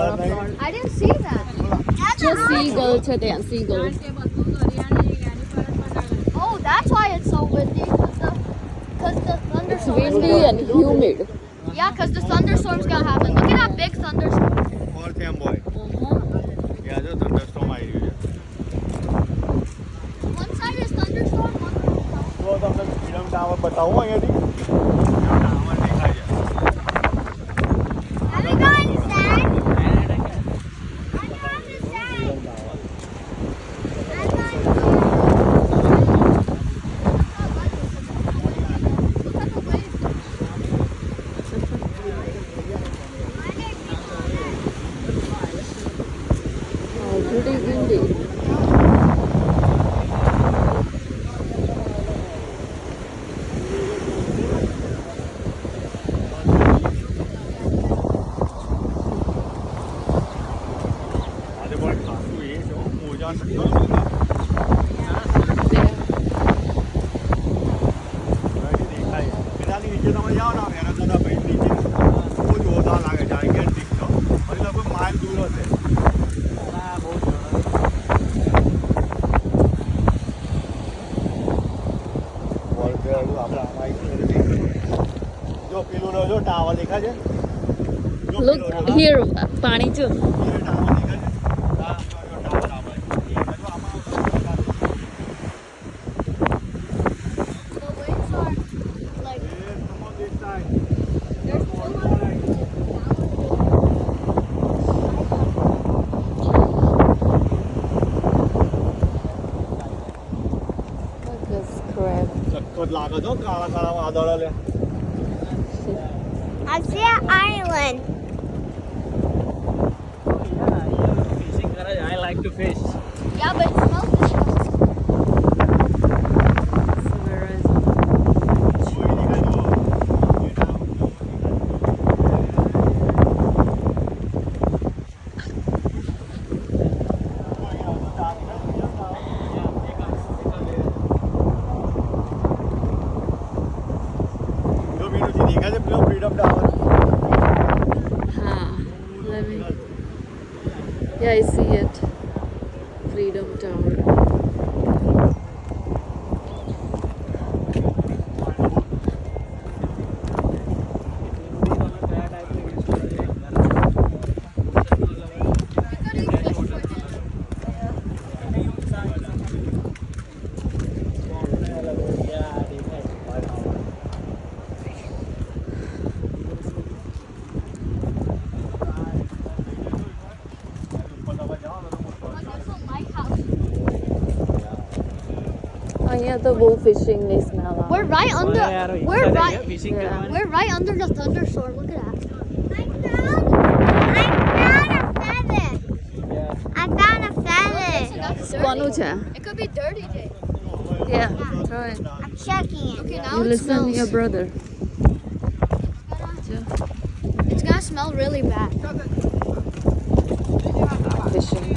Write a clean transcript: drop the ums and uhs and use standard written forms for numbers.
lot of salt. I didn't see that. Just seagull છે ત્યાં seagull. Oh, that's why it's so windy. Cause the It's thunderstorm. windy and humid. Yeah, cause the thunderstorm's gonna happen. Look at that big thunderstorm. Or them boy. Yeah, જો thunderstorm આવી રહ્યું છે. One side is thunderstorm, one side is cloud. જો તમને freedom tower બતાવું અહીંયાથી. Tower દેખાય છે. Have we gone inside? Pretty windy. આજે બોય ખાસું એ છે મોજા સક્કર બધા. દેખાય. પેલાની નીચે તમે જાઓ ને એના કરતાં ભાઈ નીચે બહુ જોરદાર લાગે છે gigantic તો. હજી લગભગ માઇલ દૂર હશે. જો પેલું જો ટાવર દેખાય છે. જો Look પેલો જો. here, પાણી જો. એ ટાવર દેખાય છે. હા, જો ટાવર આવે. એ જો આમાં The waves are like come on this side. there's two Look this crab. સખત લાગે છો કાળા કાળા વાદળો લે. I see an island. Fishing garage, I like to fish. Yeah, but it smells disgusting. So where is it? જોઈ દેખાય જો. એ ટાવર. જો બીજું દેખાય છે પેલો ફ્રીડમ ટાવર. હા. Let me. Yeah, I see it. Freedom Tower. અહીંયા તો બહુ fishing ની smell આવે. We're right under. We're right. Fishing Yeah. garage. We're right under the thunderstorm. Look at that. Yeah. I found a feather. કોનું છે? It could be dirty, Jay. Yeah, try it. I'm checking it. Okay, now You it listen to smells. your brother. It's gonna smell really bad. Fishing.